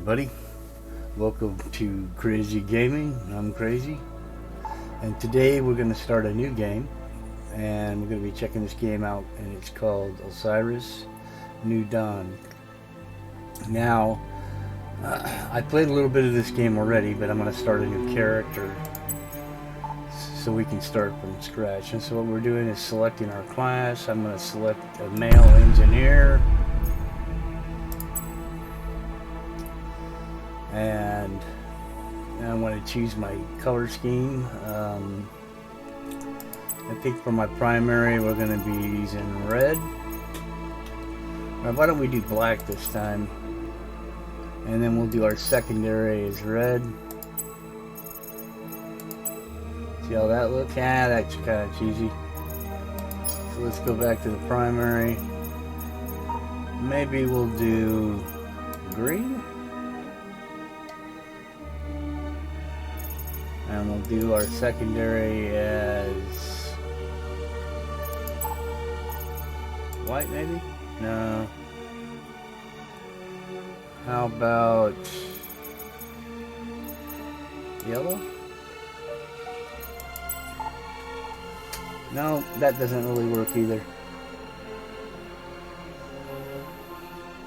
everybody, welcome to Crazy Gaming. I'm Crazy, and today we're going to start a new game, and we're going to be checking this game out, and it's called Osiris New Dawn. Now, I played a little bit of this game already, but I'm going to start a new character so we can start from scratch. And so what we're doing is selecting our class. I'm going to select a male engineer. And I want to choose my color scheme. I think for my primary we're going to be using red. Now, why don't we do black this time? And then we'll do our secondary as red. See how that looks? Ah, that's kind of cheesy. So let's go back to the primary. Maybe we'll do green. And we'll do our secondary as white, maybe? No. How about yellow? No, that doesn't really work either.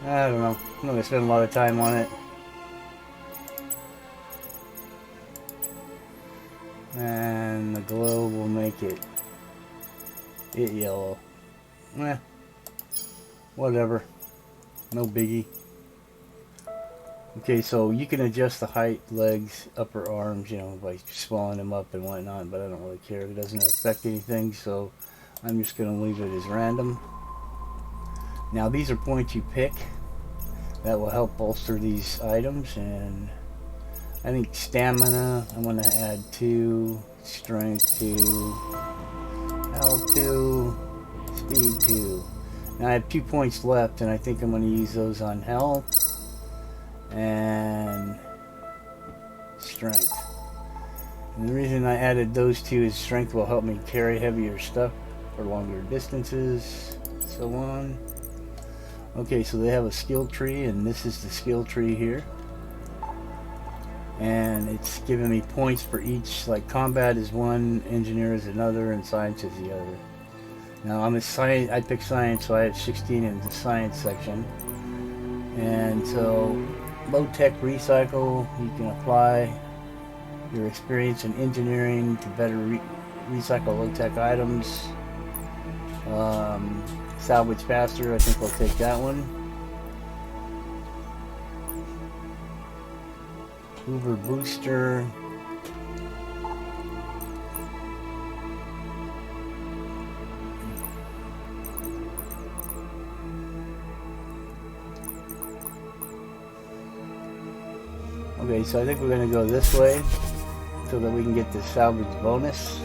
I don't know. I'm going to spend a lot of time on it. And the glow will make it yellow. Whatever. No biggie. Okay, so you can adjust the height, legs, upper arms, you know, by swelling them up and whatnot, but I don't really care. It doesn't affect anything, so I'm just going to leave it as random. Now, these are points you pick. That will help bolster these items, and I think stamina, I'm going to add 2, strength 2, health 2, speed 2. Now I have 2 points left, and I think I'm going to use those on health and strength. And the reason I added those 2 is strength will help me carry heavier stuff for longer distances, so on. Okay, so they have a skill tree, and this is the skill tree here. And it's giving me points for each, like combat is one, engineer is another, and science is the other. Now I'm a science, I picked science, so I have 16 in the science section. And so low-tech recycle, you can apply your experience in engineering to better recycle low-tech items. Salvage faster, I think I'll take that one. Hoover booster. Okay, so I think we're going to go this way so that we can get the salvage bonus.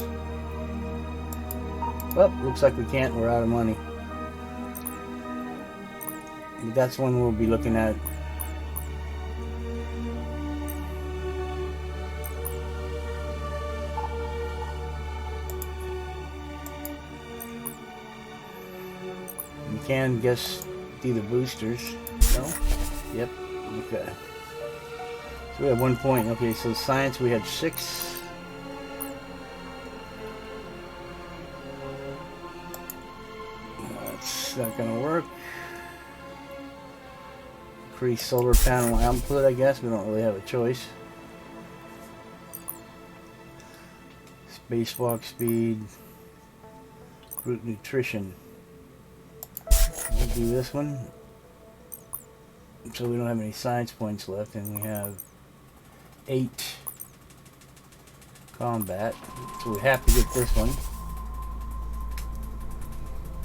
Well, looks like we can't. We're out of money. But that's one we'll be looking at. You can guess do the boosters. No? Yep. Okay. So we have 1 point. Okay, so science we had 6. That's not gonna work. Increase solar panel output, I guess. We don't really have a choice. Spacewalk speed. Group nutrition. We'll do this one. So we don't have any science points left, and we have 8 combat. So we have to get this one.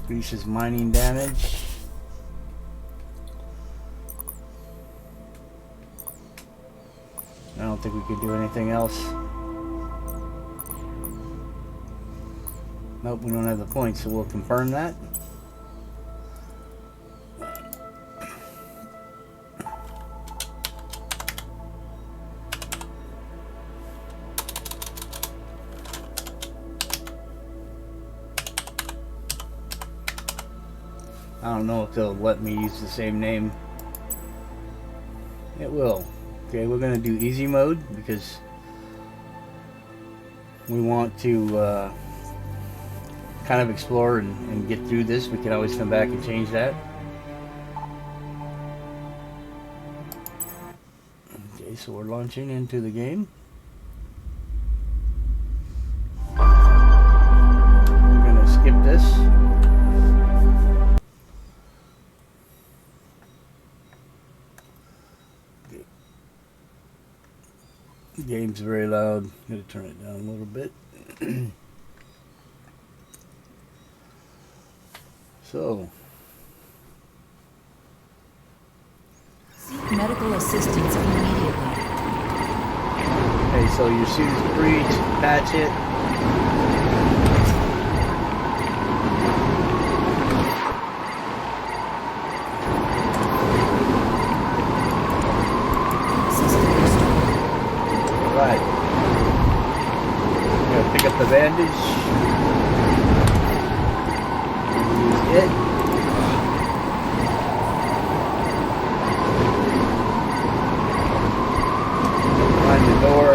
Increases mining damage. I don't think we could do anything else. Nope, we don't have the points, so we'll confirm that. I don't know if they'll let me use the same name. It will. Okay, we're going to do easy mode because we want to kind of explore and get through this. We can always come back and change that. Okay, so we're launching into the game. We're going to skip this. Okay. The game's very loud. I'm going to turn it down a little bit. So, seek medical assistance immediately. Okay, so your suit is breached, patch it. Alright. I'm going to pick up the bandage. Use it. Find the door.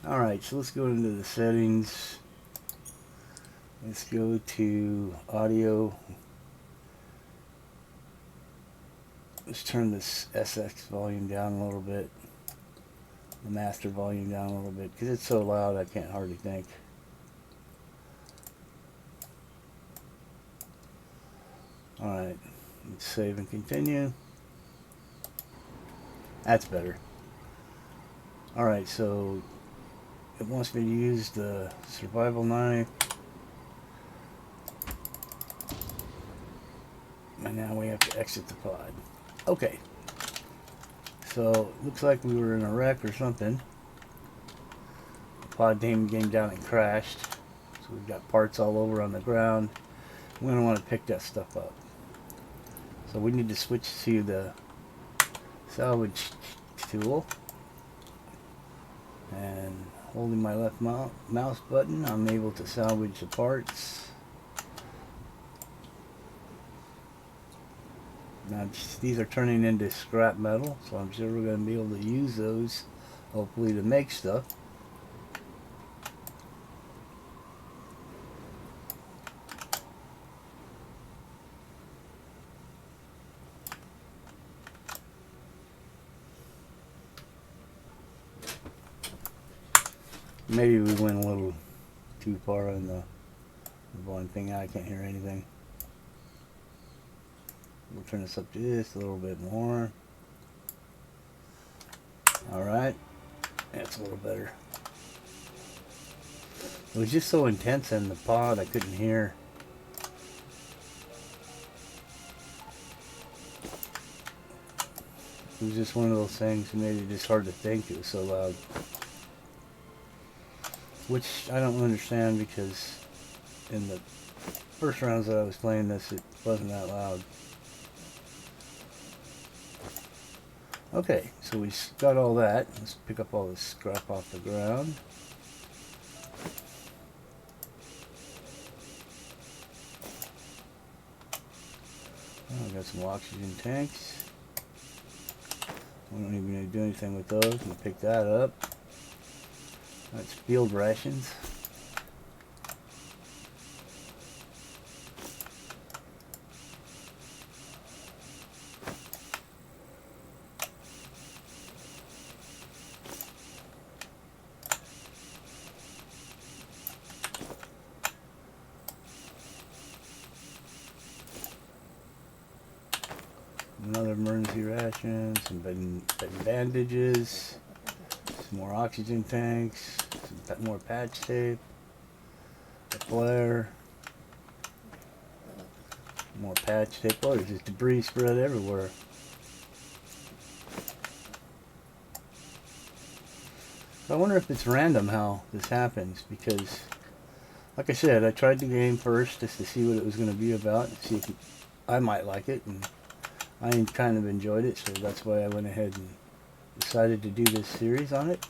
Alright, so let's go into the settings. Let's go to audio. Let's turn this SX volume down a little bit. The master volume down a little bit because it's so loud I can't hardly think. Alright, let's save and continue. That's better. Alright, so it wants me to use the survival knife. And now we have to exit the pod. Okay. So, looks like we were in a wreck or something. The pod came down and crashed. So we've got parts all over on the ground. We're going to want to pick that stuff up. So we need to switch to the salvage tool. And holding my left mouse button, I'm able to salvage the parts. Now these are turning into scrap metal, so I'm sure we're going to be able to use those, hopefully, to make stuff. Maybe we went a little too far on the one thing. I can't hear anything. We'll turn this up to just a little bit more. Alright. That's a little better. It was just so intense in the pod I couldn't hear. It was just one of those things that made it just hard to think. It was so loud. Which I don't understand because in the first rounds that I was playing this, it wasn't that loud. Okay, so we got all that. Let's pick up all this scrap off the ground. Oh, I got some oxygen tanks. We don't even need to do anything with those. We'll pick that up. That's field rations. Another emergency ration, some bandages, some more oxygen tanks, some more patch tape, a flare, more patch tape. Oh, there's just debris spread everywhere. I wonder if it's random how this happens because, like I said, I tried the game first just to see what it was going to be about and see if I might like it, and I kind of enjoyed it, so that's why I went ahead and decided to do this series on it.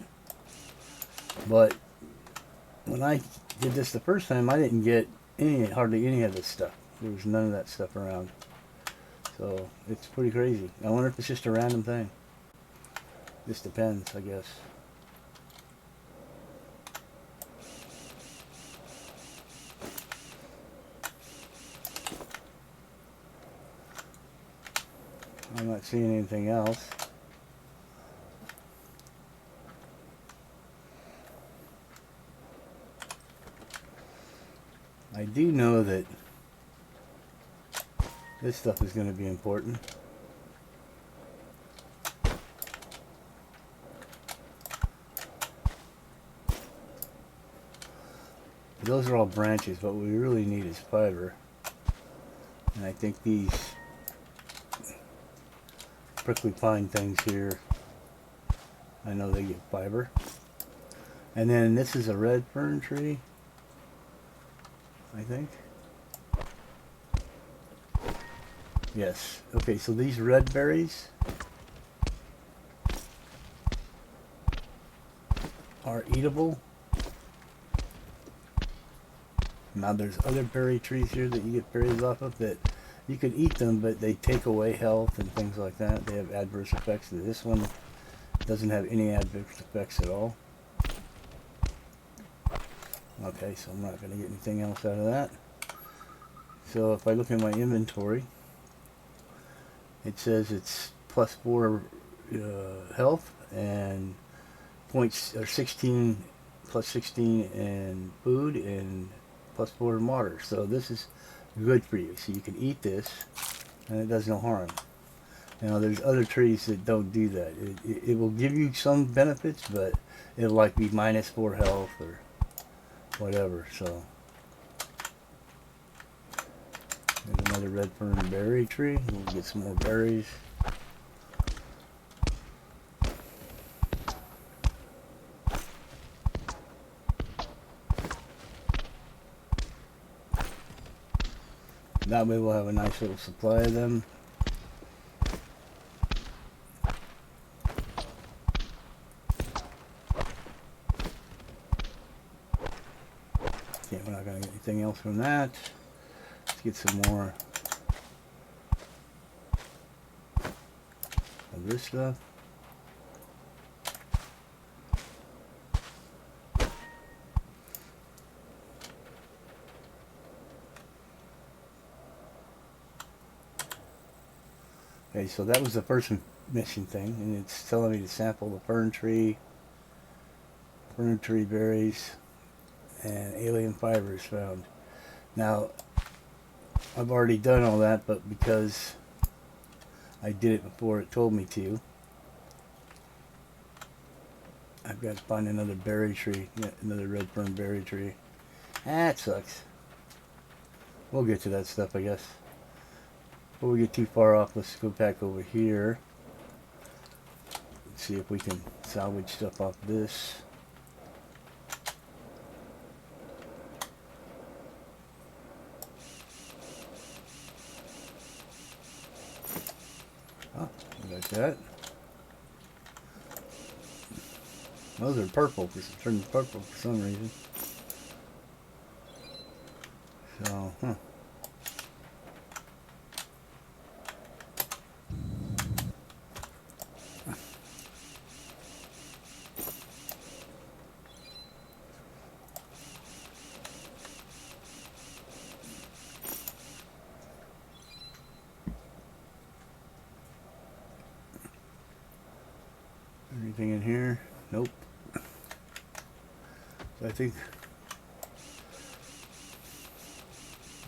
But when I did this the first time, I didn't get hardly any of this stuff. There was none of that stuff around. So it's pretty crazy. I wonder if it's just a random thing. This depends, I guess. I'm not seeing anything else. I do know that this stuff is going to be important. Those are all branches, but what we really need is fiber. And I think these prickly pine things here, I know they get fiber. And then this is a red fern tree, I think. Yes. Okay, so these red berries are eatable. Now there's other berry trees here that you get berries off of that you can eat them, but they take away health and things like that. They have adverse effects. This one doesn't have any adverse effects at all. Okay, so I'm not going to get anything else out of that. So if I look in my inventory, it says it's +4 health and points are 16 +16 in food and +4 in water. So this is good for you. So you can eat this and it does no harm. Now there's other trees that don't do that. It will give you some benefits, but it'll like be -4 health or whatever. So there's another red fern berry tree. We'll get some more berries. That way we'll have a nice little supply of them. Okay, we're not going to get anything else from that. Let's get some more of this stuff. Okay, so that was the first mission thing, and it's telling me to sample the fern tree berries, and alien fibers found. Now, I've already done all that, but because I did it before it told me to, I've got to find another berry tree, another red fern berry tree. That sucks. We'll get to that stuff, I guess. Before we get too far off, let's go back over here. Let's see if we can salvage stuff off this. Oh, like that. Those are purple, turned purple for some reason. So, anything in here? Nope. So I think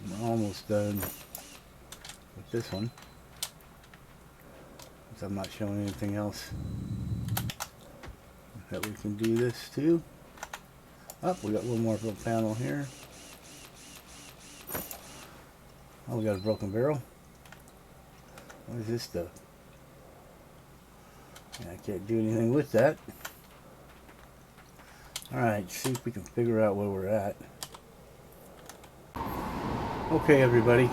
we're almost done with this one. So I'm not showing anything else that we can do this to. Oh, we got one more little panel here. Oh, we got a broken barrel. What is this stuff? I can't do anything with that. Alright, see if we can figure out where we're at. Okay, everybody.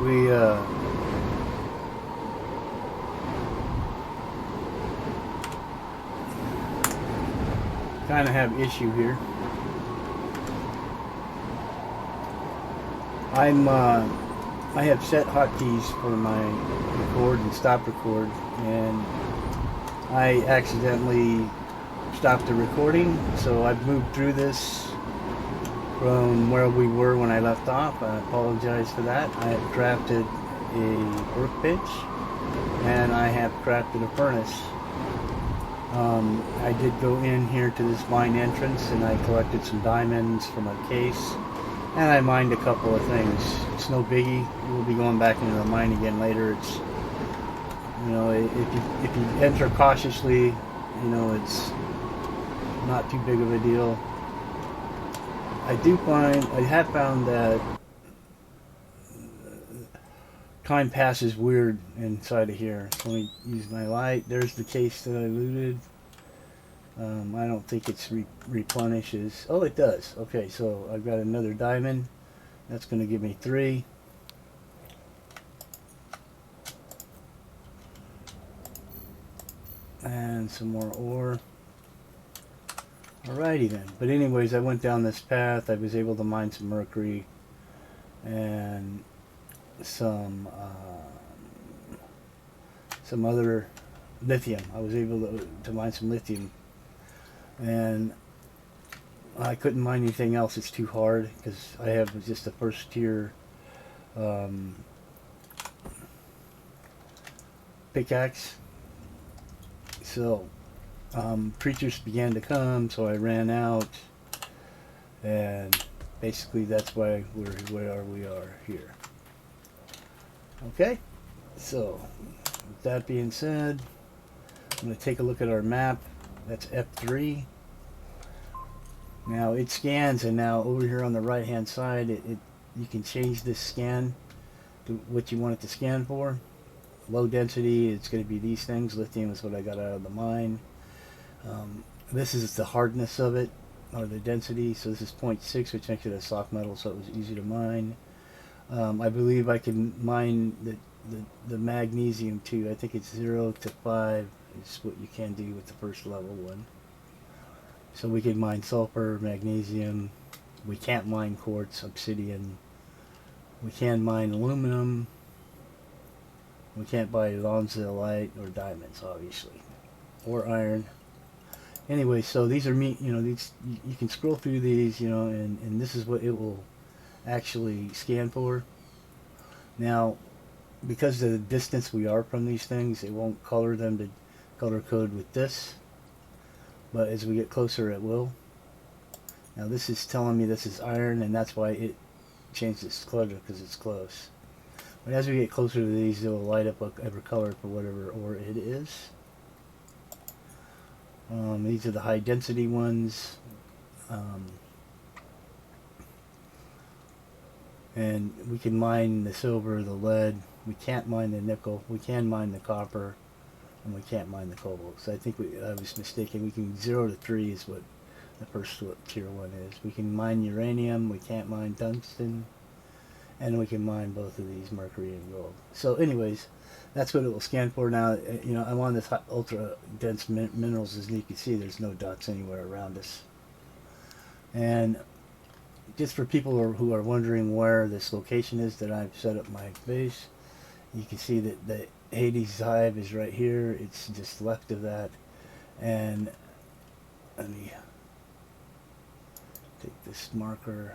We kind of have issue here. I have set hotkeys for my record and stop record, and I accidentally stopped the recording, so I've moved through this from where we were when I left off. I apologize for that. I have crafted a workbench, and I have crafted a furnace. I did go in here to this mine entrance, and I collected some diamonds from a case, and I mined a couple of things. It's no biggie. We'll be going back into the mine again later. It's, you know, if you enter cautiously, you know, it's not too big of a deal. I have found that time passes weird inside of here. So let me use my light. There's the case that I looted. I don't think it's replenishes. Oh, it does. Okay, so I've got another diamond. That's going to give me 3. And some more ore. Alrighty then. But anyways, I went down this path. I was able to mine some mercury and some other lithium. I was able to mine some lithium, and I couldn't mine anything else. It's too hard because I have just a first tier pickaxe. So creatures began to come, so I ran out, and basically that's why we are here. Okay, so with that being said, I'm going to take a look at our map. That's F3. Now it scans, and now over here on the right hand side, you can change this scan to what you want it to scan for. Low density, it's going to be these things. Lithium is what I got out of the mine. This is the hardness of it, or the density. So this is 0.6, which makes it a soft metal, so it was easy to mine. I believe I can mine the magnesium too. I think it's 0 to 5 is what you can do with the first level one. So we can mine sulfur, magnesium. We can't mine quartz, obsidian. We can mine aluminum. We can't buy lonzolite or diamonds, obviously, or iron. Anyway, so these are these you can scroll through these, and this is what it will actually scan for. Now, because of the distance we are from these things, it won't color them to color code with this, but as we get closer it will. Now this is telling me this is iron, and that's why it changed its color, because it's close. But as we get closer to these, it will light up every color for whatever ore it is. These are the high density ones. And we can mine the silver, the lead. We can't mine the nickel. We can mine the copper, and we can't mine the cobalt. So I think I was mistaken. We can 0 to 3 is what the first tier one is. We can mine uranium. We can't mine tungsten, and we can mine both of these, mercury and gold. So, anyways, that's what it will scan for. Now, I'm on this ultra dense minerals, as you can see. There's no dots anywhere around us, and just for people who are wondering where this location is that I've set up my base, you can see that the Hades hive is right here. It's just left of that. And let me take this marker.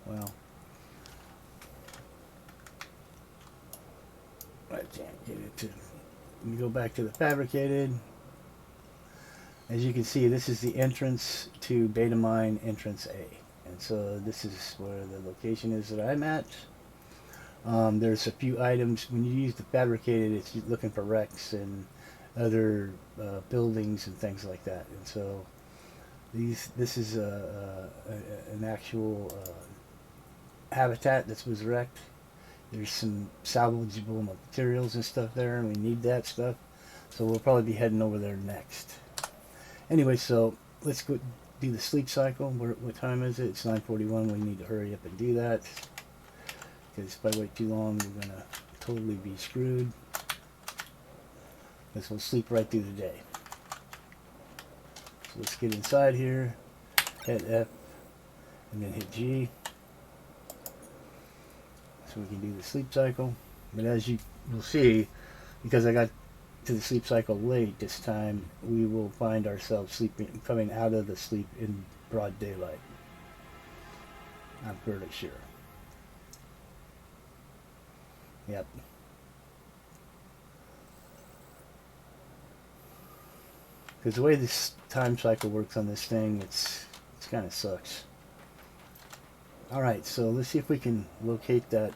Well, I can't get it to. Let me go back to the fabricated. As you can see, this is the entrance to Beta Mine Entrance A. And so this is where the location is that I'm at. There's a few items. When you use the fabricated, it's looking for wrecks and other buildings and things like that. And so this is an actual habitat that was wrecked. There's some salvageable materials and stuff there, and we need that stuff. So we'll probably be heading over there next. Anyway, so let's go do the sleep cycle. What time is it? It's 9:41. We need to hurry up and do that, because if I wait too long, we're gonna totally be screwed. Because we'll sleep right through the day. So let's get inside here. Hit F, and then hit G. so we can do the sleep cycle. But as you will see, because I got to the sleep cycle late this time, we will find ourselves sleeping, coming out of the sleep in broad daylight. I'm fairly sure. Yep. Because the way this time cycle works on this thing, it's kind of sucks. Alright, so let's see if we can locate that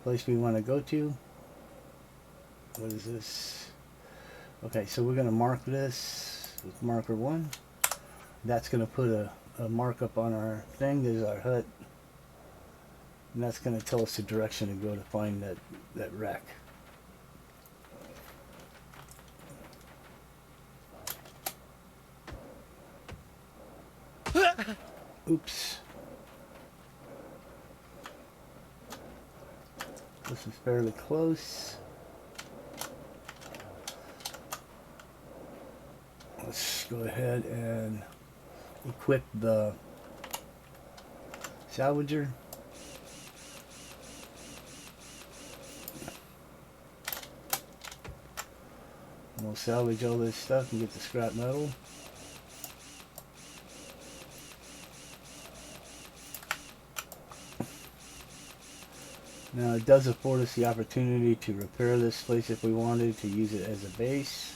place we want to go to. What is this? Okay, so we're going to mark this with marker 1. That's going to put a markup on our thing. There's our hut. And that's going to tell us the direction to go to find that wreck. Oops. This is fairly close. Let's go ahead and equip the salvager. We'll salvage all this stuff and get the scrap metal. Now it does afford us the opportunity to repair this place if we wanted to use it as a base.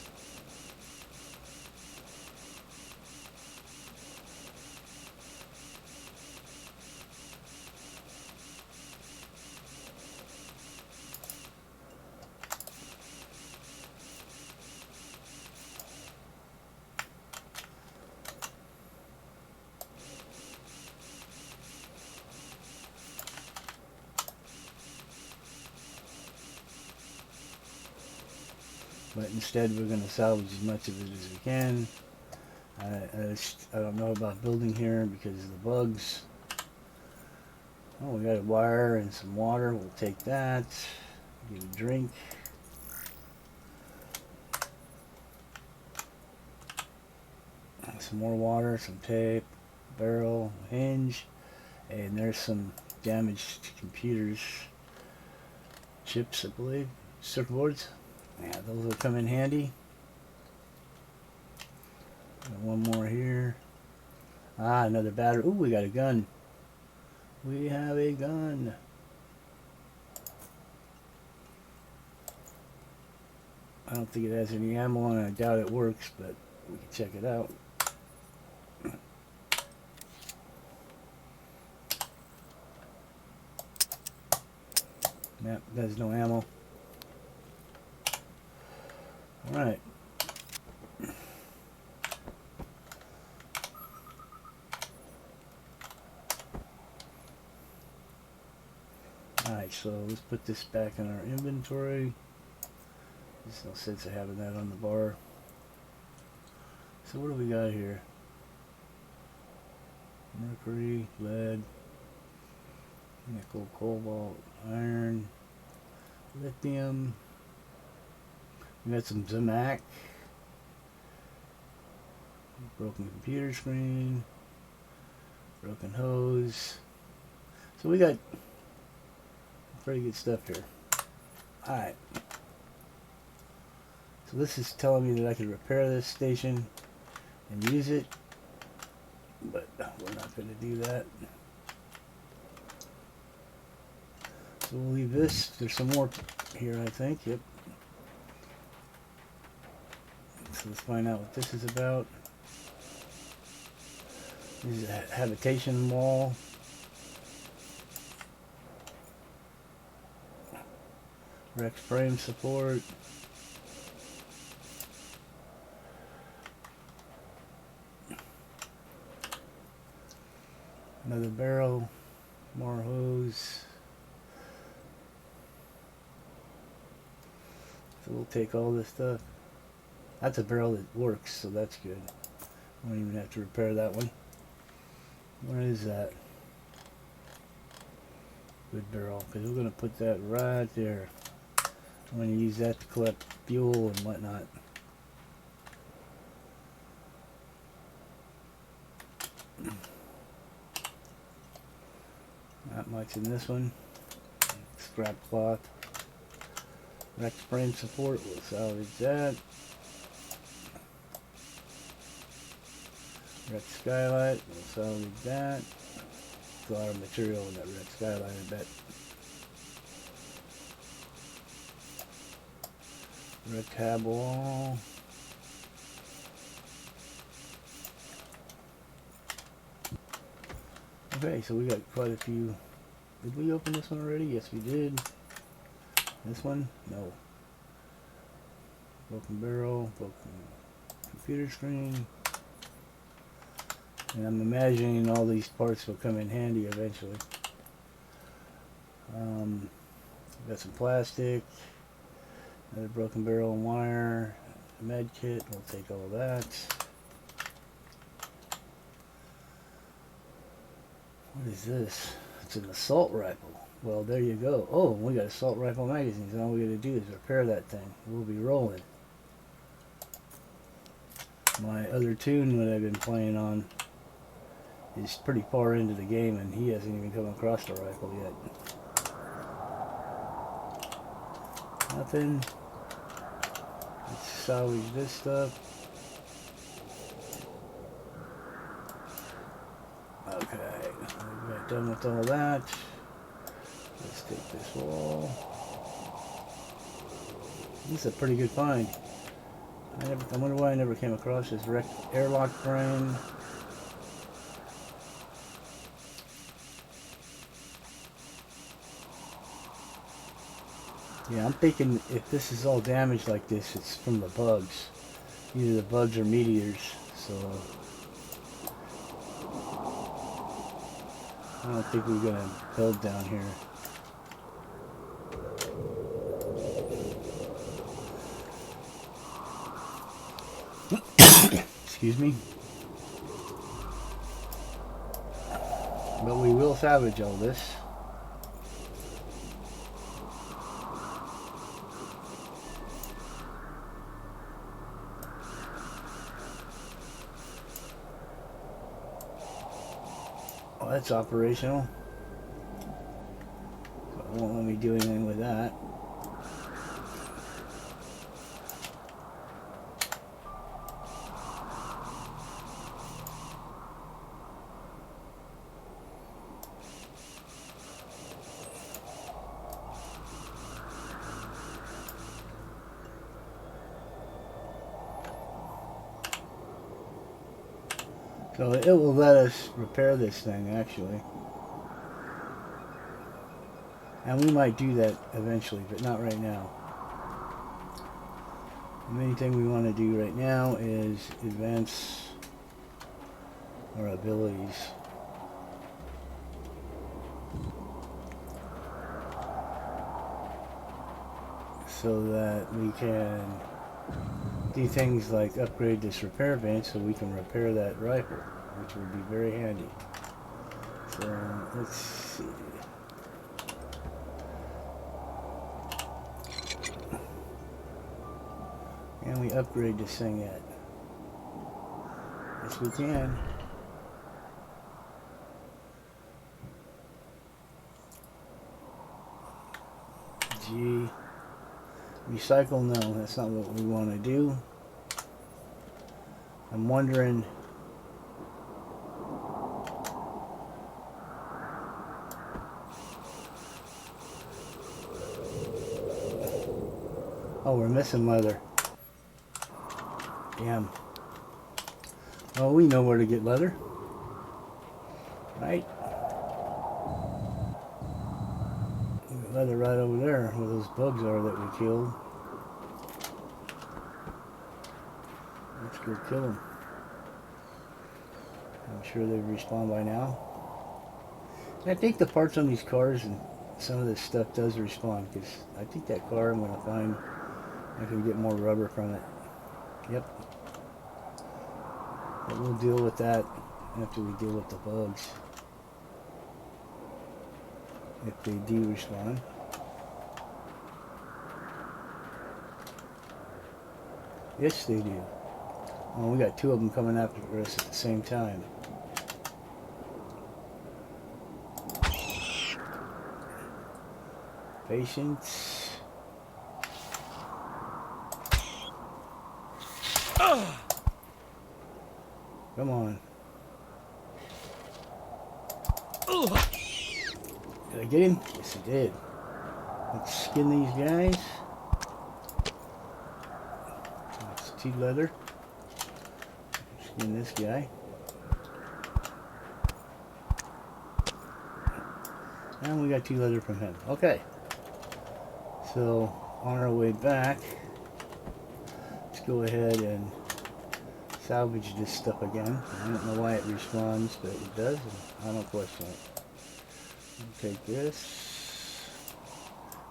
But instead we're going to salvage as much of it as we can. I don't know about building here because of the bugs. Oh, we got a wire and some water. We'll take that. Get a drink. Some more water, some tape, barrel, hinge, and there's some damaged computers. Chips, I believe. Circuit boards. Yeah, those will come in handy. Got one more here. Ah, another battery. Ooh, we got a gun. We have a gun. I don't think it has any ammo and I doubt it works, but we can check it out. Yep, there's no ammo. Alright. Alright, so let's put this back in our inventory. There's no sense of having that on the bar. So what do we got here? Mercury, lead, nickel, cobalt, iron, lithium. We got some Zamac, broken computer screen, broken hose. So we got pretty good stuff here. Alright. So this is telling me that I could repair this station and use it, but we're not going to do that. So we'll leave this. There's some more here, I think. Yep. So let's find out what this is about. This is a habitation wall. Rex frame support. Another barrel. More hose. So we'll take all this stuff. That's a barrel that works, so that's good. Won't even have to repair that one. Where is that? Good barrel, because we're going to put that right there. I'm going to use that to collect fuel and whatnot. Not much in this one. scrap cloth. Wrecked frame support, we'll salvage that. Wrecked skylight, we'll salvage that. There's a lot of material in that wrecked skylight, I bet. Wrecked cab wall. Okay, so we got quite a few. Did we open this one already? Yes, we did. This one? No. Broken barrel, broken computer screen. And I'm imagining all these parts will come in handy eventually. Got some plastic, another broken barrel and wire, a med kit, we'll take all that. What is this? It's an assault rifle. Well, there you go. Oh, we got assault rifle magazines. All we got to do is repair that thing. We'll be rolling. My other tune that I've been playing on is pretty far into the game, and he hasn't even come across the rifle yet. Nothing. Let's salvage this stuff. Okay, we got done with all that. Let's take this wall. This is a pretty good find. I wonder why I never came across this wrecked airlock frame. Yeah, I'm thinking if this is all damaged like this, it's from the bugs. Either the bugs or meteors, so I don't think we're gonna build down here. Excuse me. But we will salvage all this. Oh, that's operational. So it won't let me do anything with that. So it will let us repair this thing, actually. And we might do that eventually, but not right now. The main thing we want to do right now is advance our abilities. So that we can do things like upgrade this repair bench so we can repair that rifle, which would be very handy. So let's see. Can we upgrade this thing yet? Yes, we can. G. Recycle? No, that's not what we want to do. I'm wondering. Oh, we're missing leather. Damn. Well, we know where to get leather. Right? Leather right over there where those bugs are that we killed. Let's go kill them. I'm sure they've respawned by now. I think the parts on these cars and some of this stuff does respawn, because I think that car I'm going to find I can get more rubber from it. Yep. But we'll deal with that after we deal with the bugs. If they do respawn. Yes, they do. Well, we got two of them coming after us at the same time. Patience. Come on. Did I get him? Yes, I did. Let's skin these guys. That's 2 leather. Skin this guy. And we got 2 leather from him. Okay. So, on our way back, let's go ahead and salvage this stuff again. I don't know why it respawns, but it does, and I don't question it. We'll take this.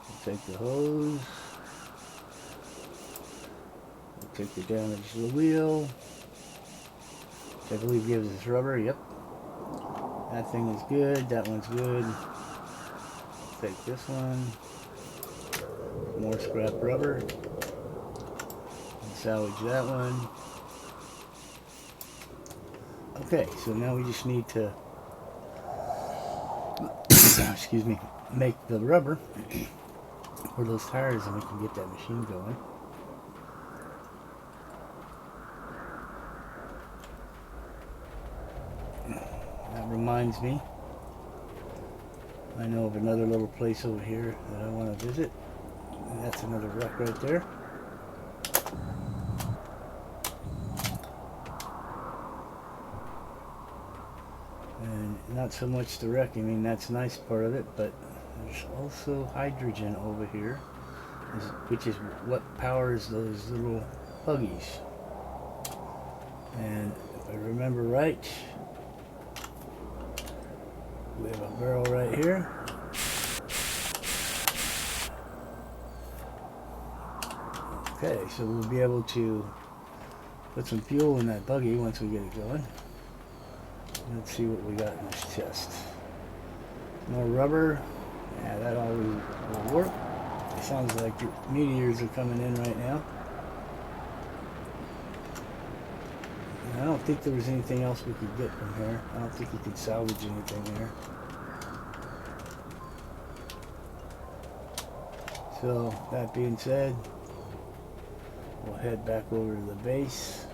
We'll take the hose. We'll take the damage to the wheel. Which I believe gives us rubber. Yep. That thing is good. That one's good. Take this one. More scrap rubber. And salvage that one. Okay, so now we just need to excuse me, make the rubber for those tires, and we can get that machine going. That reminds me, I know of another little place over here that I want to visit. And that's another wreck right there. And not so much the wreck, I mean that's a nice part of it, but there's also hydrogen over here, which is what powers those little buggies. And if I remember right, we have a barrel right here. Okay, so we'll be able to put some fuel in that buggy once we get it going. Let's see what we got in this chest. More rubber. Yeah, that always will work. It sounds like your meteors are coming in right now. And I don't think there was anything else we could get from here. I don't think you could salvage anything here. So, that being said, we'll head back over to the base.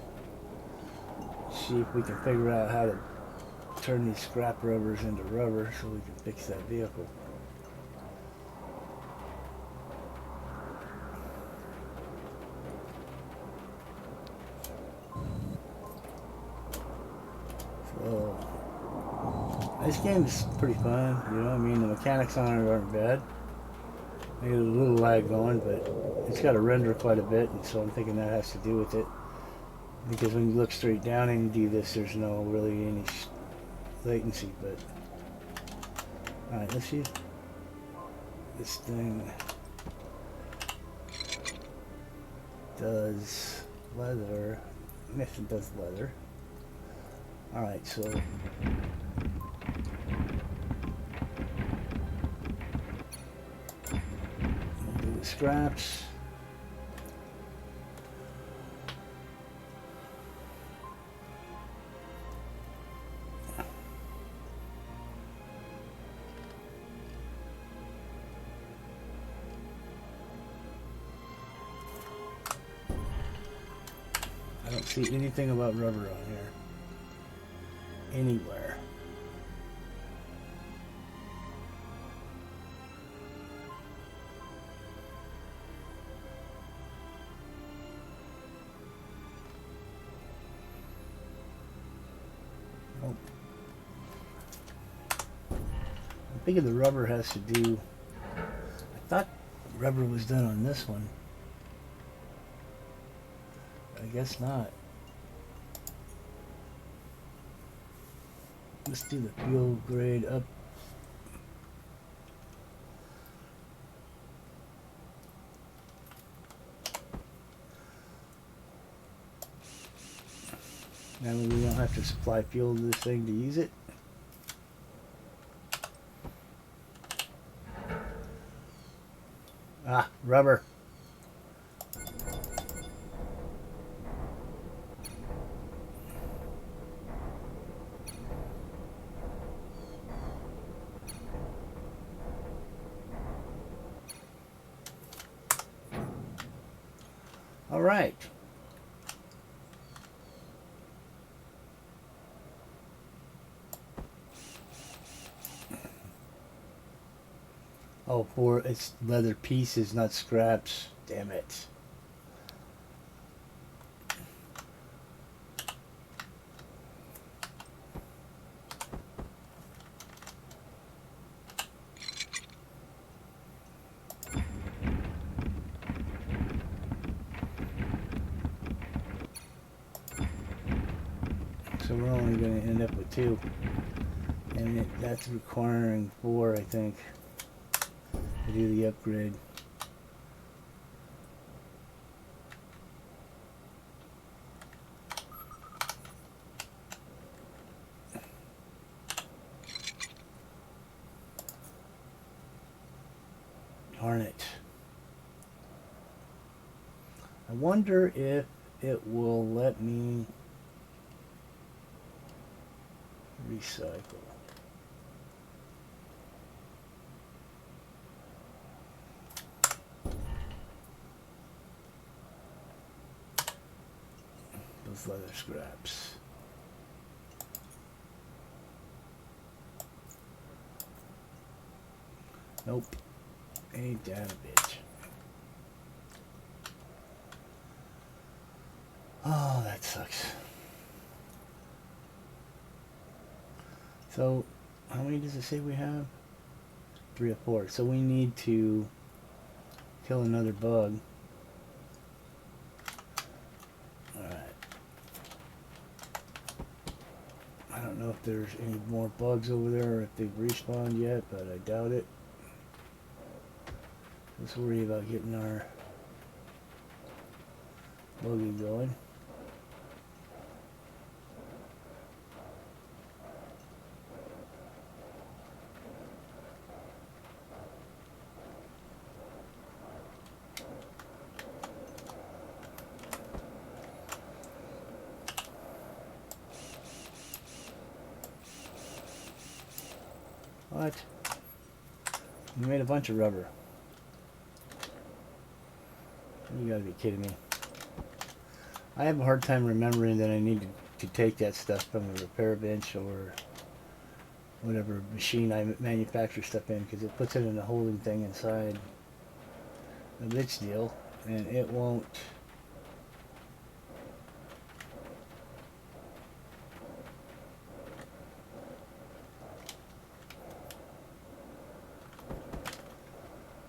See if we can figure out how to turn these scrap rubbers into rubber so we can fix that vehicle. So this game is pretty fun, you know. I mean, the mechanics on it aren't bad. Maybe there's a little lag going, but it's got to render quite a bit, and so I'm thinking that has to do with it. Because when you look straight down and do this, there's no really any latency. But alright, let's see if this thing does leather. If it does leather. Alright, so we'll do the scraps. I don't see anything about rubber on here. Anywhere. Nope. I'm thinking the rubber has to do... I thought rubber was done on this one. I guess not. Let's do the fuel grade up. Now we don't have to supply fuel to this thing to use it. Ah, rubber. All right. Oh, for it's leather pieces, not scraps. Damn it. So we're only going to end up with 2. And that's requiring 4, I think, to do the upgrade. Darn it. I wonder if it will let me recycle. Those leather scraps. Nope. Ain't that a bitch. Oh, that sucks. So, how many does it say we have? 3 or 4. So we need to kill another bug. Alright. I don't know if there's any more bugs over there or if they've respawned yet, but I doubt it. Let's worry about getting our buggy going. What? You made a bunch of rubber. You gotta be kidding me. I have a hard time remembering that I need to take that stuff from the repair bench or whatever machine I manufacture stuff in, because it puts it in a holding thing inside of its deal, and it won't.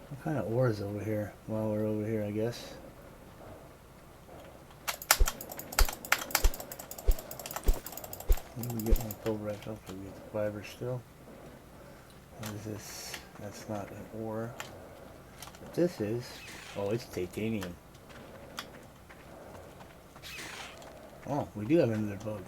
What kind of ore is over here? While we're over here, I guess. We get one pulverized. Hopefully we get the fiber still. What is this? That's not an ore. What this is? Oh, it's titanium. Oh, we do have another bug.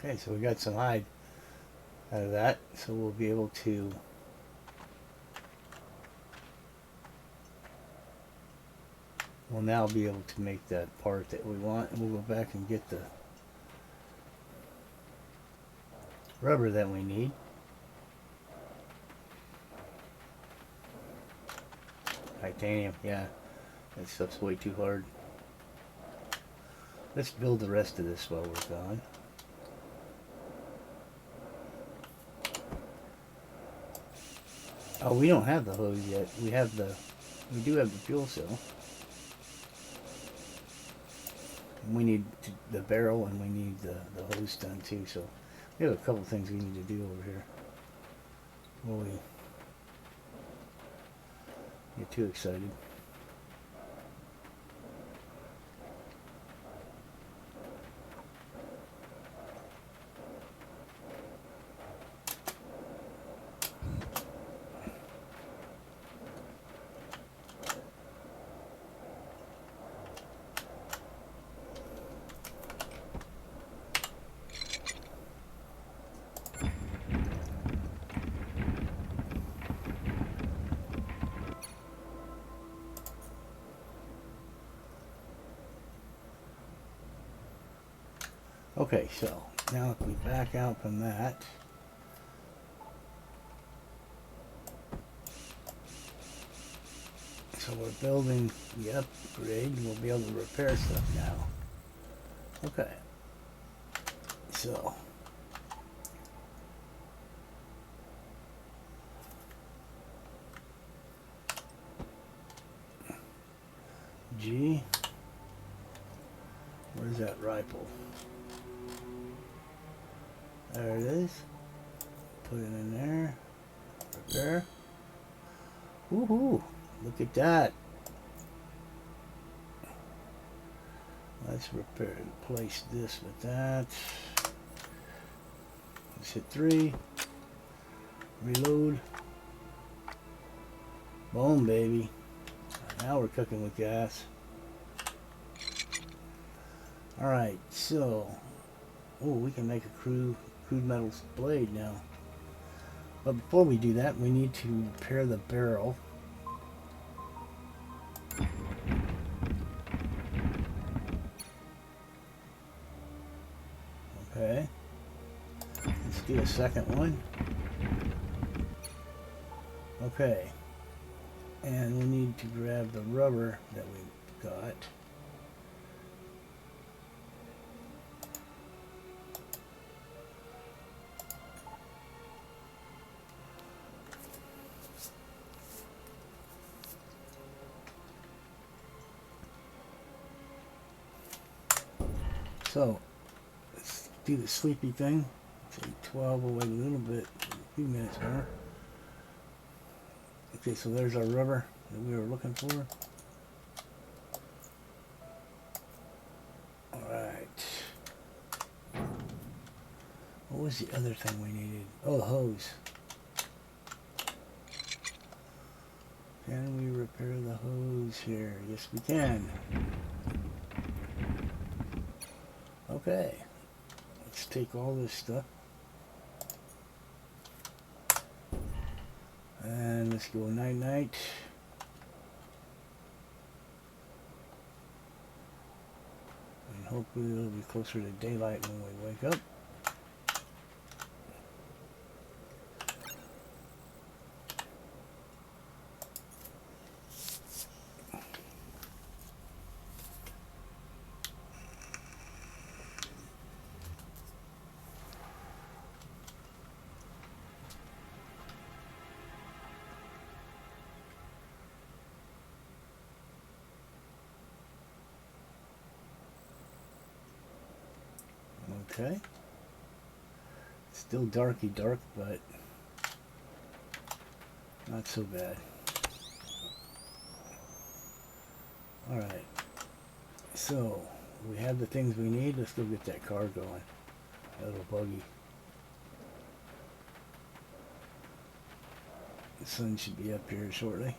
Okay, so we got some hide out of that, so we'll be able to now be able to make that part that we want, and we'll go back and get the rubber that we need. Titanium, yeah, that stuff's way too hard. Let's build the rest of this while we're gone. Oh, we don't have the hose yet. We do have the fuel cell. We need the barrel, and we need the hose done too. So we have a couple things we need to do over here. Before we get too excited. Okay, so now if we back out from that, so we're building the upgrade, we'll be able to repair stuff now. Okay, so G, where's that rifle? There it is. Put it in there. Repair. Woohoo! Look at that. Let's repair. Place this with that. Let's hit 3. Reload. Boom, baby. Now we're cooking with gas. Alright, so... oh, we can make a crude metals blade now. But before we do that, we need to repair the barrel. Okay. Let's do a second one. Okay. And we need to grab the rubber that we got. So, let's do the sleepy thing. Say 12, we'll wait a little bit, a few minutes more. Okay, so there's our rubber that we were looking for. Alright. What was the other thing we needed? Oh, the hose. Can we repair the hose here? Yes, we can. Okay. Let's take all this stuff. And let's go night-night. And hopefully it'll be closer to daylight when we wake up. Okay. Still darky dark, but not so bad. Alright. So, we have the things we need. Let's go get that car going. That little buggy. The sun should be up here shortly.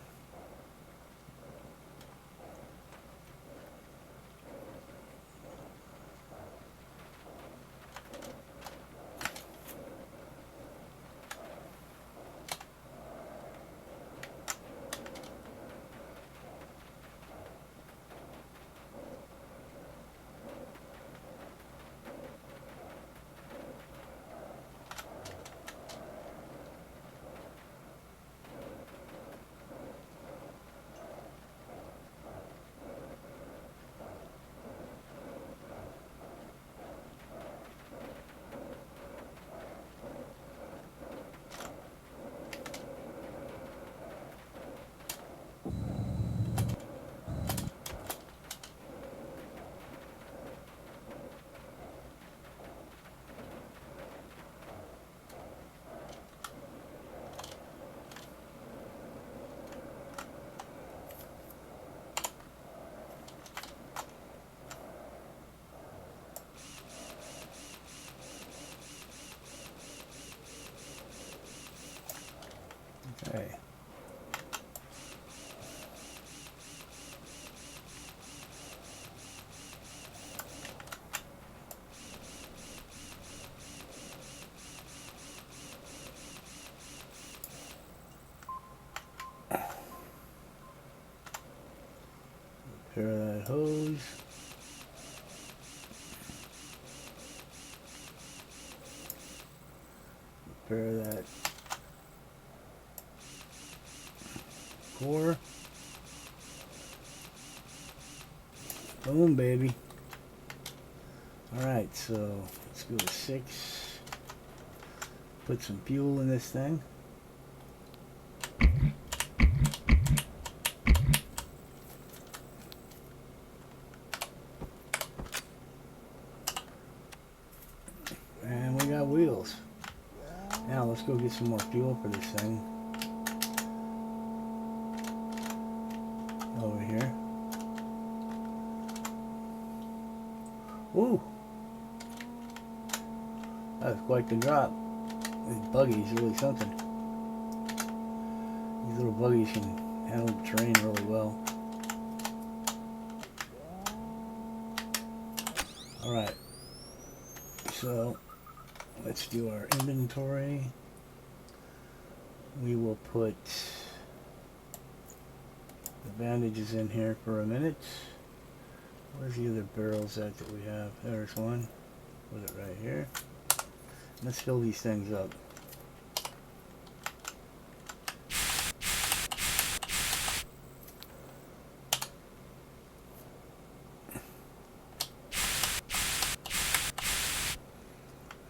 Okay. Repair that hose. Repair that core. Boom, baby. Alright, so let's go to 6. Put some fuel in this thing. And we got wheels. Now let's go get some more fuel for this thing. Over here. Ooh! That was quite the drop. These buggies are really something. These little buggies can handle the terrain really well. Alright. So, let's do our inventory. We will put the bandages in here for a minute. Where's the other barrels at that we have? There's one. Put it right here. Let's fill these things up.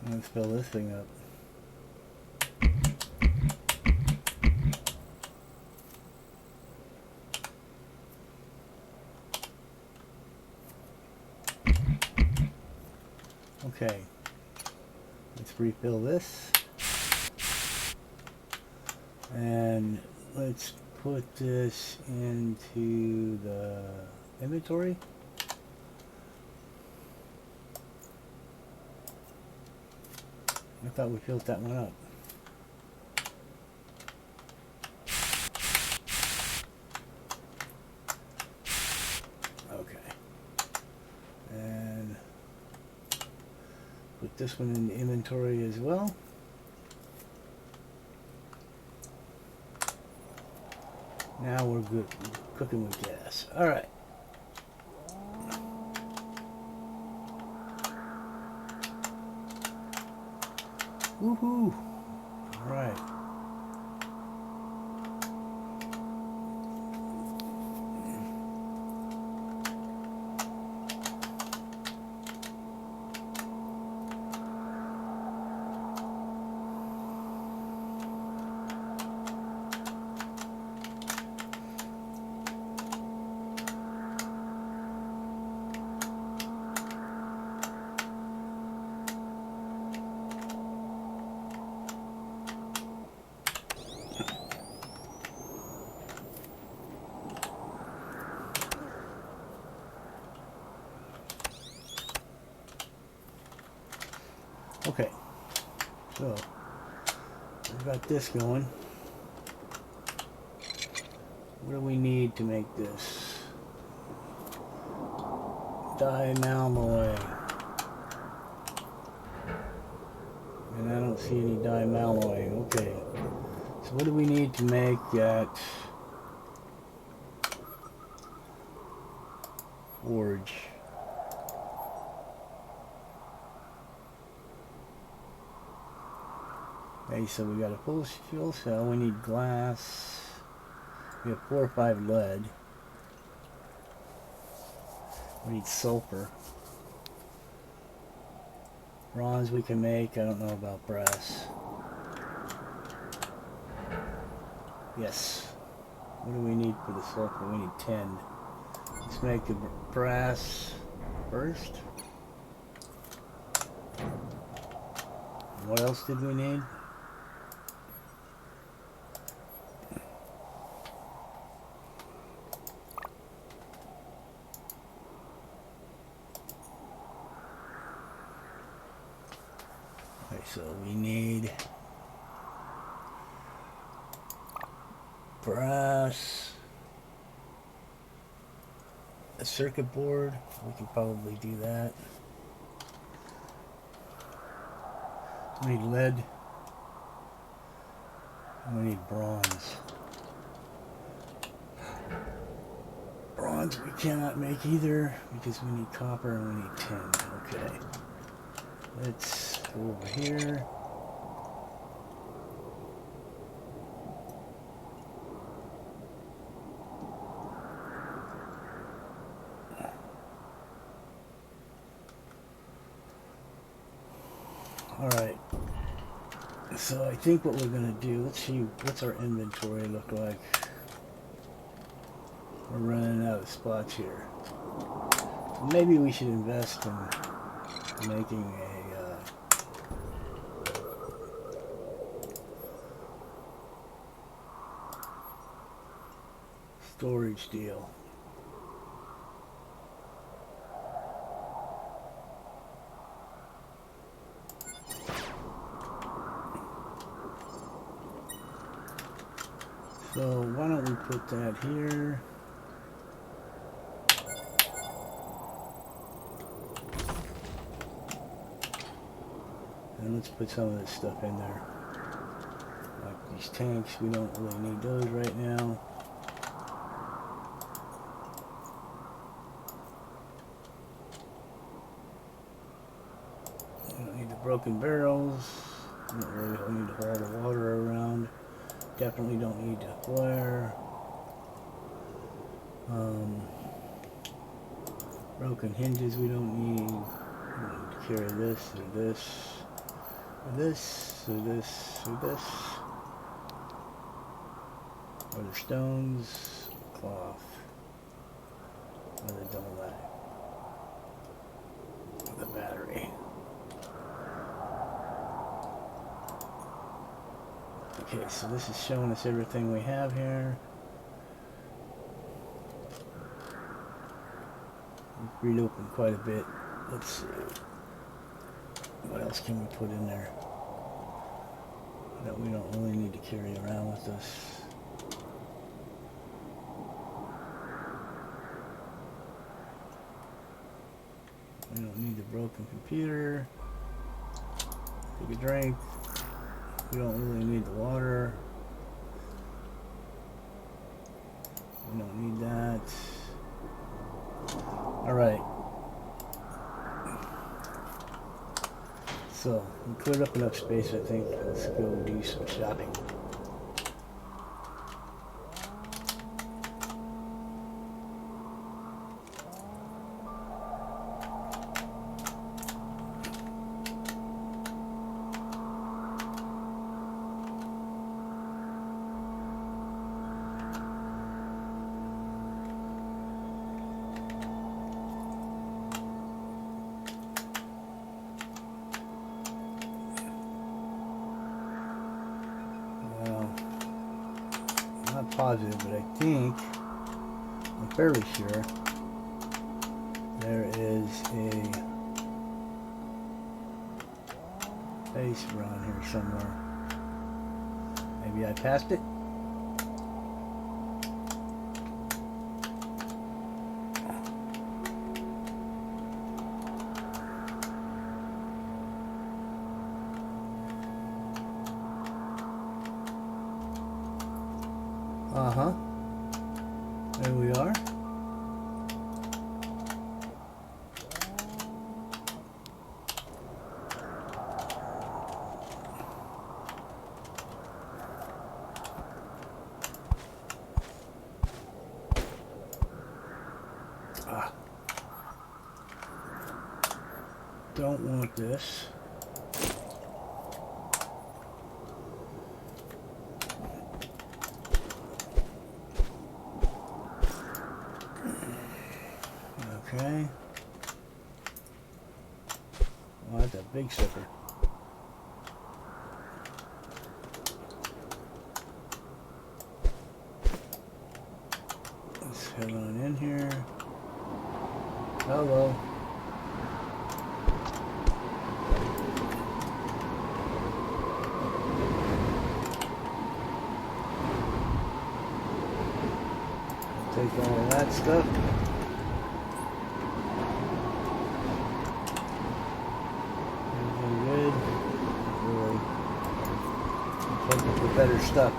Let's fill this thing up. Okay, let's refill this, and let's put this into the inventory. I thought we filled that one up. Okay, and put this one in the inventory as well. Now we're good. Cooking with gas. All right. Woohoo! All right. Okay, so we've got this going. What do we need to make this? Dimalloy. And I don't see any dimalloy. Okay, so what do we need to make that forge? Okay, so we got a full fuel cell, we need glass, we have 4 or 5 lead, we need sulfur, bronze we can make, I don't know about brass. Yes, what do we need for the sulfur? We need 10. Let's make the brass first. What else did we need? So we need brass, a circuit board, we can probably do that. We need lead, and we need bronze. Bronze we cannot make either because we need copper and we need tin. Okay. Let's go over here. Alright. So I think what we're going to do, let's see, what's our inventory look like? We're running out of spots here. Maybe we should invest in making a storage deal. So why don't we put that here? And let's put some of this stuff in there. Like these tanks, we don't really need those right now. We don't need the broken barrels. We don't really need to haul the water around. Definitely don't need the flare. Broken hinges we don't need. We don't need to carry this or this. Or this, or this, or this. Or the stones, cloth. Or the double that. Or the battery. Okay, so this is showing us everything we have here. We've reopened quite a bit. Let's see. What else can we put in there that we don't really need to carry around with us? We don't need the broken computer. Take a drink. We don't really need the water. We don't need that. Alright. So, we cleared up enough space, I think. Let's go do some shopping. Positive, but I think, I'm fairly sure, there is a base around here somewhere. Maybe I passed it? Uh-huh. There we are. Don't want this. Okay. Well, that's a big sucker. Let's head on in here. Hello. Take all of that stuff. Looking for better stuff.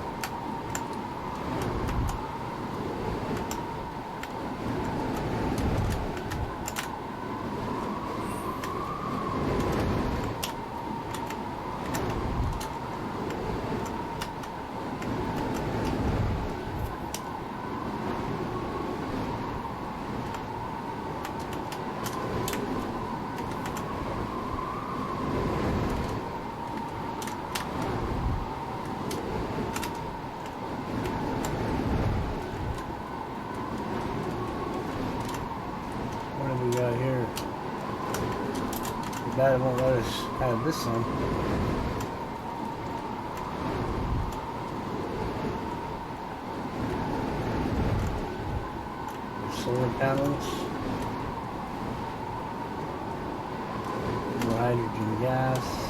bad it won't let us have this one. Solar panels. More hydrogen gas.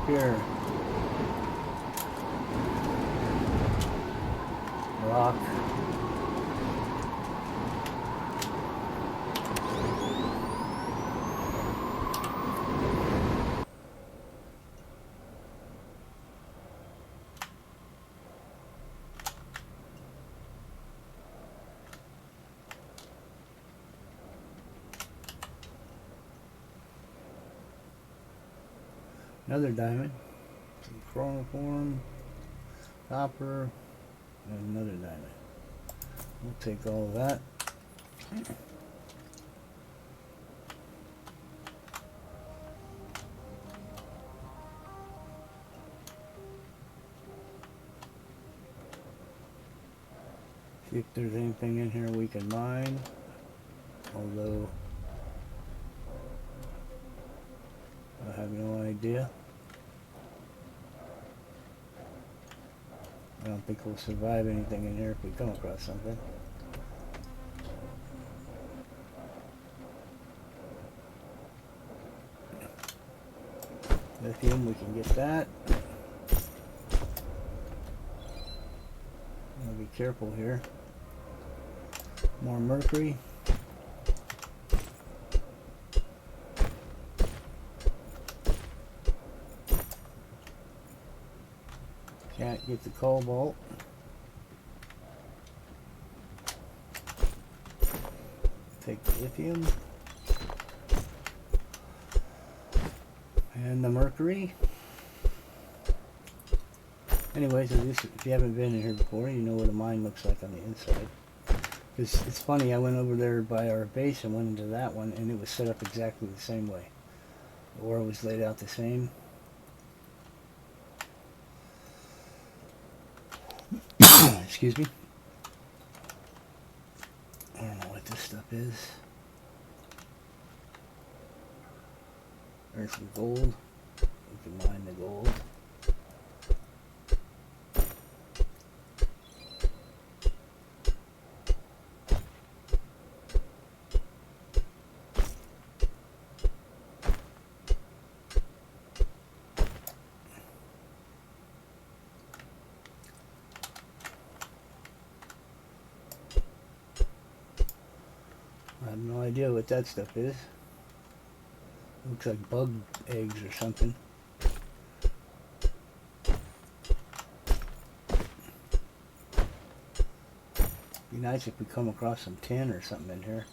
Here, rock. Another diamond. Some chromoform, copper, and another diamond. We'll take all of that. See if there's anything in here we can mine. Although I have no idea. I don't think we'll survive anything in here if we come across something. Lithium, we can get that. I'll be careful here. More mercury. Can't get the cobalt. Take the lithium. And the mercury. Anyway, so this, if you haven't been in here before, you know what a mine looks like on the inside. Because it's funny, I went over there by our base and went into that one, and it was set up exactly the same way. The ore was laid out the same. Excuse me. I don't know what this stuff is. There's some gold. We can mine the gold. I have no idea what that stuff is. Looks like bug eggs or something. Be nice if we come across some tin or something in here.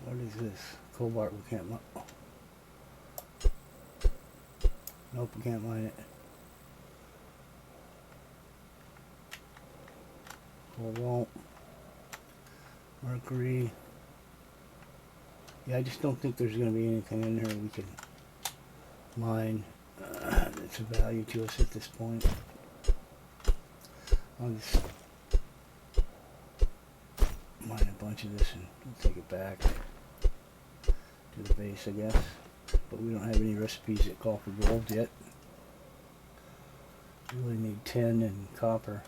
What is this? Cobalt, we can't mine. Nope, we can't mine it. Cobalt. Mercury. Yeah, I just don't think there's going to be anything in here we can mine that's of value to us at this point. I'll just mine a bunch of this and we'll take it back to the base, I guess. But we don't have any recipes that call for gold yet. We really need tin and copper.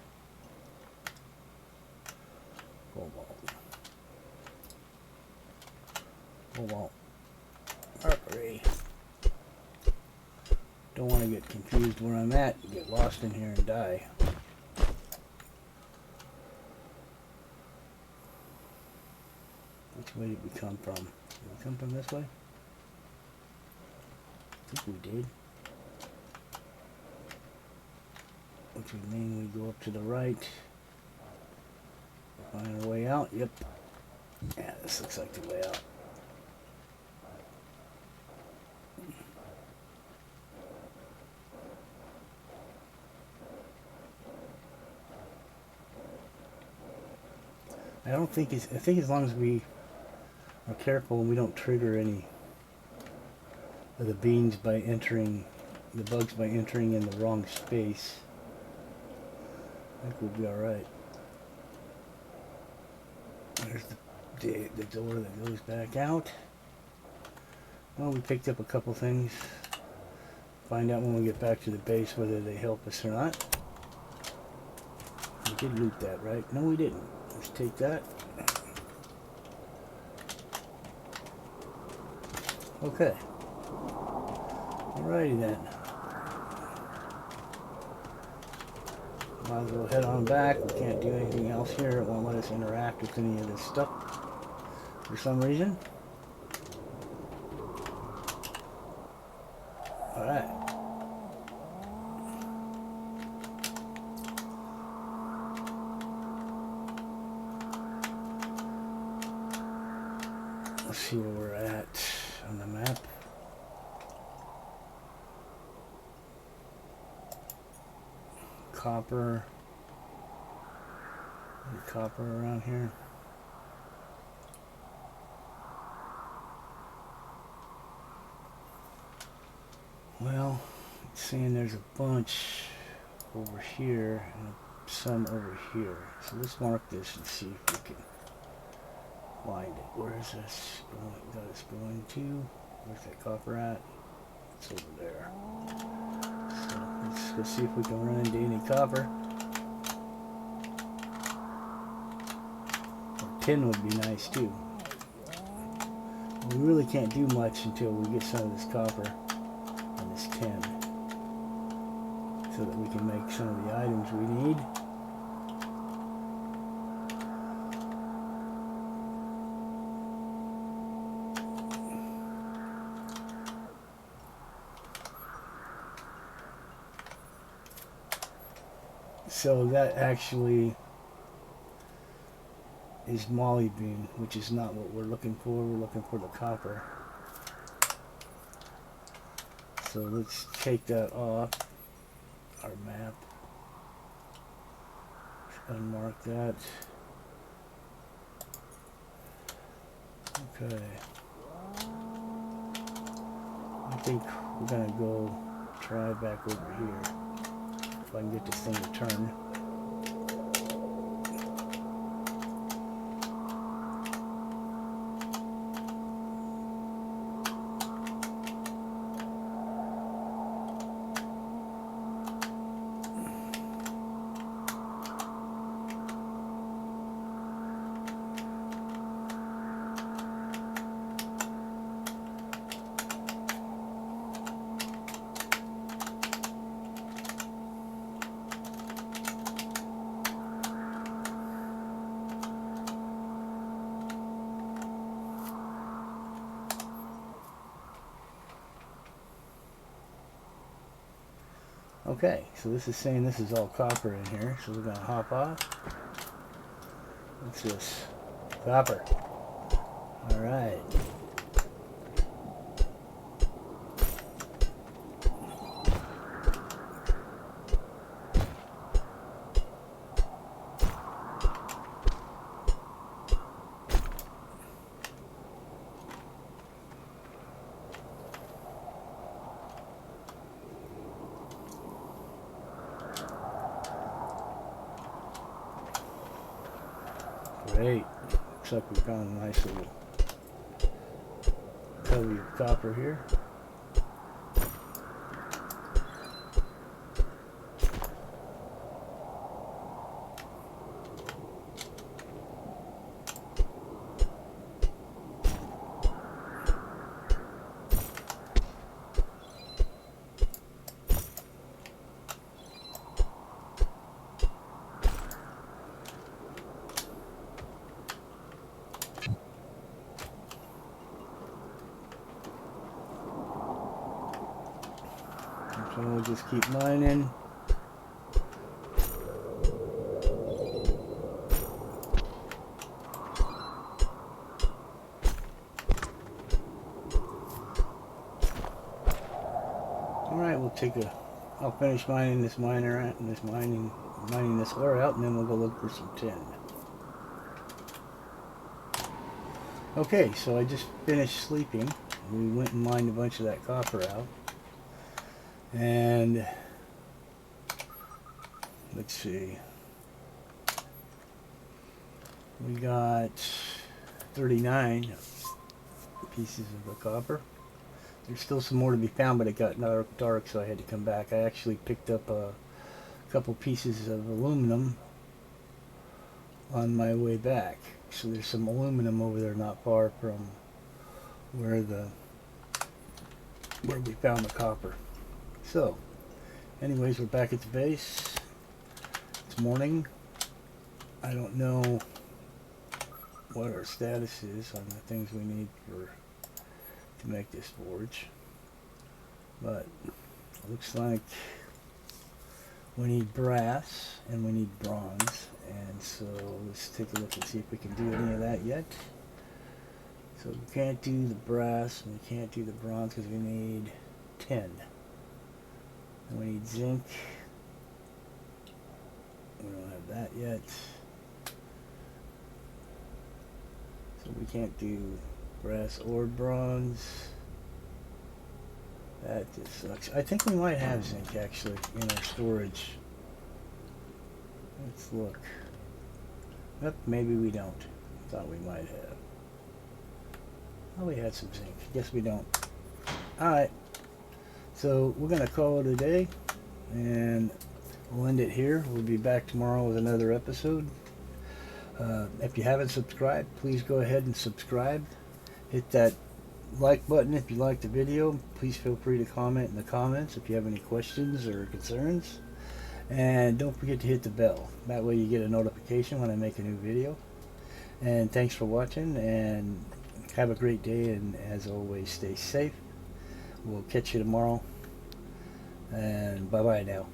Cobalt. Cobalt. Mercury. Don't want to get confused where I'm at and get lost in here and die. Which way did we come from? Did we come from this way? I think we did. Which would mean we go up to the right. Find our way out. Yep. Yeah, this looks like the way out. I think as long as we are careful and we don't trigger any of the bugs by entering in the wrong space, I think we'll be alright. There's the door that goes back out. Well, we picked up a couple things. Find out when we get back to the base whether they help us or not. We did loot that, right? No, we didn't. Let's take that. Okay. Alrighty then. Might as well head on back. We can't do anything else here. It won't let us interact with any of this stuff for some reason. Alright. Let's see where we're at on the map. Copper. Any copper around here? Well, it's saying there's a bunch over here and some over here. So let's mark this and see if we can find it. Where is this going? Got us going to? Where's that copper at? It's over there. So let's go see if we can run into any copper. Or tin would be nice too. We really can't do much until we get some of this copper and this tin, so that we can make some of the items we need. So that actually is molybdenum, which is not what we're looking for. We're looking for the copper. So let's take that off our map. Let's unmark that. Okay. I think we're gonna go try back over here. If I can get this thing to turn. Okay, so this is saying this is all copper in here, so we're going to hop off. What's this? Copper. Alright. Great. Looks like we found a nice little cubby of copper here. So we'll just keep mining. Alright, we'll take a... I'll finish mining this miner out and mining this ore out, and then we'll go look for some tin. Okay, so I just finished sleeping. We went and mined a bunch of that copper out. And let's see. We got 39 pieces of the copper. There's still some more to be found, but it got dark, so I had to come back. I actually picked up a couple pieces of aluminum on my way back. So there's some aluminum over there not far from where we found the copper. So, anyways, we're back at the base. It's morning. I don't know what our status is on the things we need to make this forge, but it looks like we need brass and we need bronze, and so let's take a look and see if we can do any of that yet. So we can't do the brass and we can't do the bronze because we need tin. And we need zinc. We don't have that yet. So we can't do brass or bronze. That just sucks. I think we might have zinc actually in our storage. Let's look. Yep, maybe we don't. Thought we might have. Oh, we had some zinc. Guess we don't. Alright. So we're going to call it a day. And we'll end it here. We'll be back tomorrow with another episode. If you haven't subscribed, please go ahead and subscribe. Hit that like button if you liked the video. Please feel free to comment in the comments if you have any questions or concerns. And don't forget to hit the bell. That way you get a notification when I make a new video. And thanks for watching, and have a great day, and as always, stay safe. We'll catch you tomorrow. And bye-bye now.